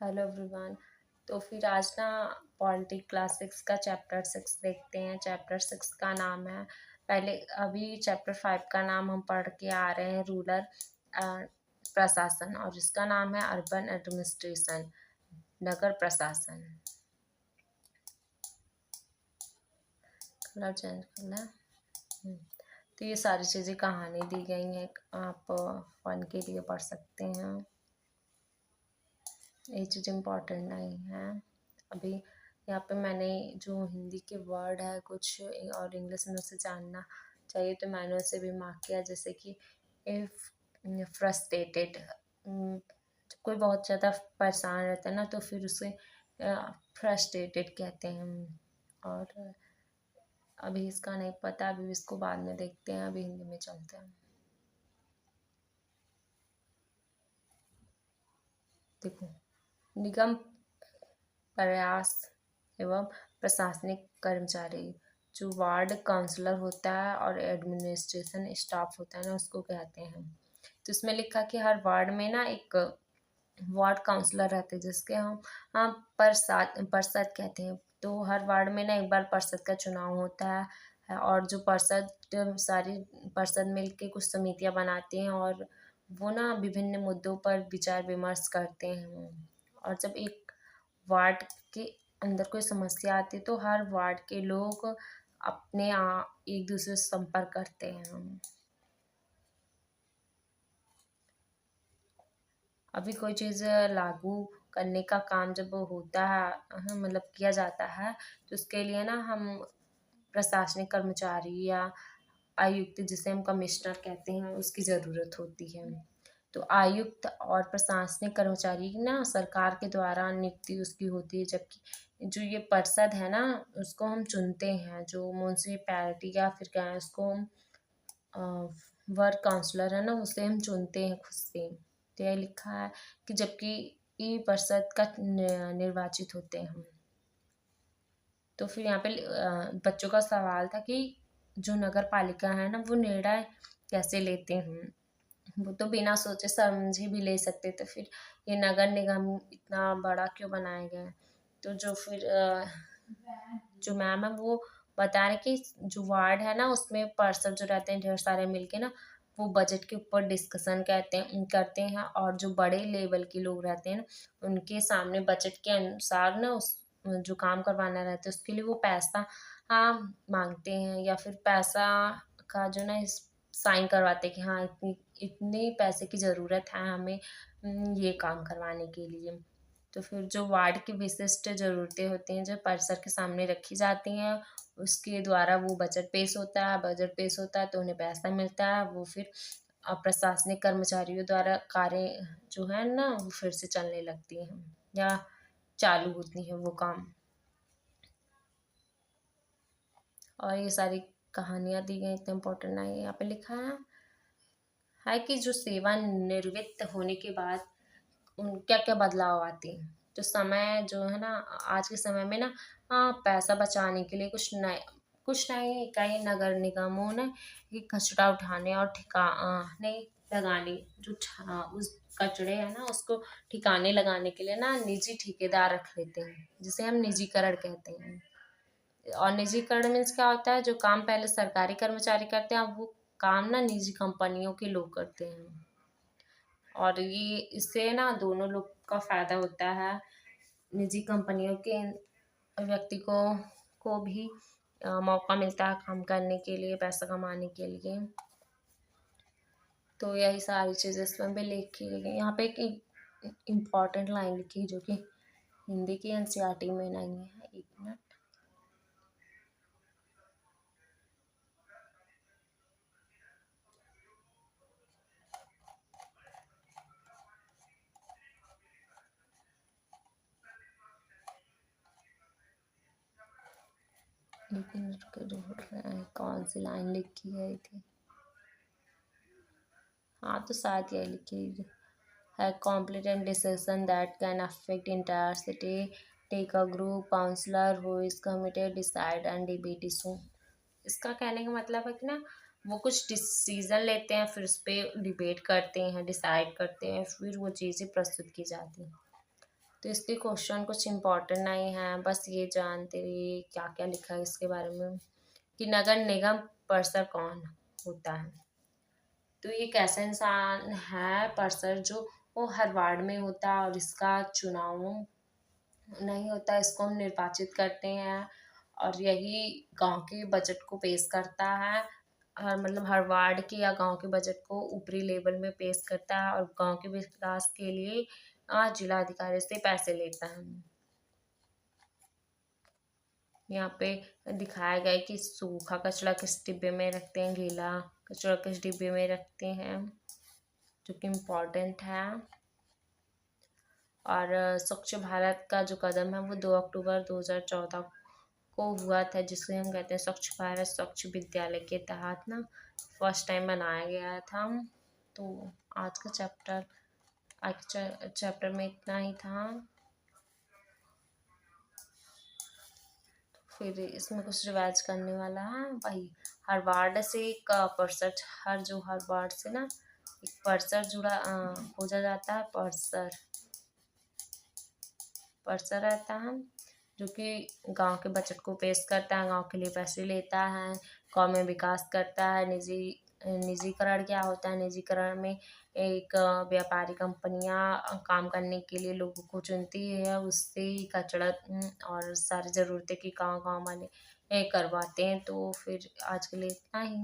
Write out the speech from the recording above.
Hello everyone. तो फिर आज ना पॉलिटी क्लास 6 का चैप्टर 6 देखते हैं। चैप्टर 6 का नाम है, पहले अभी चैप्टर 5 का नाम हम पढ़ के आ रहे हैं, रूरल प्रशासन, और इसका नाम है अर्बन एडमिनिस्ट्रेशन, नगर प्रशासन। कलर चेंज करना है। तो ये सारी चीज़ें कहानी दी गई हैं, आप फन के लिए पढ़ सकते हैं। ये चीज़ इम्पोर्टेंट नहीं है। अभी यहाँ पे मैंने जो हिंदी के वर्ड है कुछ और इंग्लिश में उसे जानना चाहिए, तो मैंने उसे भी मार्क किया। जैसे कि इफ फ्रस्ट्रेटेड, कोई बहुत ज़्यादा परेशान रहता है ना, तो फिर उसे फ्रस्ट्रेटेड कहते हैं। और अभी इसका नहीं पता, अभी इसको बाद में देखते हैं, अभी हिंदी में चलते हैं। देखो, निगम प्रयास एवं प्रशासनिक कर्मचारी, जो वार्ड काउंसलर होता है और एडमिनिस्ट्रेशन स्टाफ होता है ना, उसको कहते हैं। तो इसमें लिखा कि हर वार्ड में ना एक वार्ड काउंसलर रहते हैं, जिसके हम पार्षद कहते हैं। तो हर वार्ड में ना एक बार पार्षद का चुनाव होता है, और जो पार्षद सारी पार्षद मिलके कुछ समितियां बनाती हैं, और वो ना विभिन्न मुद्दों पर विचार विमर्श करते हैं। और जब एक वार्ड के अंदर कोई समस्या आती है, तो हर वार्ड के लोग अपने एक दूसरे से संपर्क करते हैं। अभी कोई चीज़ लागू करने का काम जब होता है, मतलब किया जाता है, तो उसके लिए ना हम प्रशासनिक कर्मचारी या आयुक्त, जिसे हम कमिश्नर कहते हैं, उसकी ज़रूरत होती है। तो आयुक्त और प्रशासनिक कर्मचारी की ना सरकार के द्वारा नियुक्ति उसकी होती है, जबकि जो ये पार्षद है ना, उसको हम चुनते हैं। जो म्यूनसिपैलिटी या फिर क्या है, उसको हम वार्ड काउंसलर है ना, उसे हम चुनते हैं खुद से। तो यह लिखा है कि जबकि ई पार्षद का निर्वाचित होते हैं हम। तो फिर यहाँ पे बच्चों का सवाल था कि जो नगर पालिका है ना, वो निर्णय कैसे लेते हैं। वो तो बिना सोचे समझे भी ले सकते, तो फिर ये नगर निगम इतना बड़ा क्यों बनाया गया है। तो जो फिर जो मैम है वो बता रहे कि जो वार्ड है ना, उसमें पार्षद जो रहते हैं ढेर सारे मिलके ना, वो बजट के ऊपर डिस्कशन करते हैं, और जो बड़े लेवल के लोग रहते हैं ना, उनके सामने बजट के अनुसार ना उस जो काम करवाना रहता है उसके लिए वो पैसा मांगते हैं, या फिर पैसा का जो ना साइन करवाते हैं कि हाँ इतनी इतने पैसे की ज़रूरत है हमें ये काम करवाने के लिए। तो फिर जो वार्ड की विशिष्ट ज़रूरतें होती हैं, जो परिसर के सामने रखी जाती हैं, उसके द्वारा वो बजट पेश होता है। बजट पेश होता है तो उन्हें पैसा मिलता है, वो फिर प्रशासनिक कर्मचारियों द्वारा कार्य जो है ना, वो फिर से चलने लगती हैं या चालू होती हैं वो काम। और ये सारी कहानियाँ दी गई, इतना इम्पोर्टेंट नहीं है। यहाँ पे लिखा है कि जो सेवानिवृत्त होने के बाद उन क्या क्या बदलाव आते हैं। तो समय जो है ना, आज के समय में ना, पैसा बचाने के लिए कुछ नहीं, कई नगर निगमों ने ये कचरा उठाने और ठिकाने लगाने, उस कचड़े है ना उसको ठिकाने लगाने के लिए ना निजी ठेकेदार रख लेते हैं, जिसे हम निजीकरण कहते हैं। और निजीकरण मीन्स क्या होता है, जो काम पहले सरकारी कर्मचारी करते हैं, अब वो काम ना निजी कंपनियों के लोग करते हैं। और ये इससे ना दोनों लोग का फायदा होता है। निजी कंपनियों के व्यक्ति को भी मौका मिलता है काम करने के लिए, पैसा कमाने के लिए। तो यही सारी चीज़ें इसमें भी लिखी गई है। यहाँ पे एक इम्पॉर्टेंट लाइन लिखी है, जो कि हिंदी की एनसीईआरटी में नहीं है। एक मिनट, लेकिन ढूंढ रहे हैं कौन सी लाइन लिखी गई थी। हाँ, तो शायद यही लिखी है, complete and decision that can affect entire city, take a group counselor who is committed decide and debate issue। इसका कहने का मतलब है कि ना, वो कुछ डिसीजन लेते हैं, फिर उस पर डिबेट करते हैं, डिसाइड करते हैं, फिर वो चीज़ें प्रस्तुत की जाती हैं। तो इसके क्वेश्चन कुछ इम्पोर्टेंट नहीं है, बस ये जानते रहिए क्या क्या लिखा है इसके बारे में कि नगर निगम परिषद कौन होता है। तो ये एक ऐसा इंसान है परिषद जो वो हर वार्ड में होता है और इसका चुनाव नहीं होता, इसको हम निर्वाचित करते हैं और यही गांव के बजट को पेश करता है। हर मतलब हर वार्ड के या गांव के बजट को ऊपरी लेवल में पेश करता है और गांव के विकास के लिए जिला अधिकारी से पैसे लेता है। यहाँ पे दिखाया गया है कि सूखा कचरा किस डिब्बे में रखते हैं, गीला कचरा किस डिब्बे में रखते हैं, जो कि इम्पोर्टेंट है। और स्वच्छ भारत का जो कदम है वो 2 अक्टूबर 2014 को हुआ था, जिसे हम कहते हैं स्वच्छ भारत स्वच्छ विद्यालय के तहत ना फर्स्ट टाइम बनाया गया था। तो आज का चैप्टर में इतना ही था। फिर इसमें कुछ रिवाइज करने वाला है वही हर वार्ड से एक पर्सर, हर वार्ड से ना एक पर्सर खोजा जाता है। पर्सर रहता है जो कि गांव के बजट को पेश करता है, गांव के लिए पैसे लेता है, गांव में विकास करता है। निजीकरण क्या होता है, निजीकरण में एक व्यापारी कंपनियां काम करने के लिए लोगों को चुनती है, उससे ही कचरा और सारी ज़रूरतें की गाँव गाँव वाले करवाते हैं। तो फिर आज के लिए इतना ही।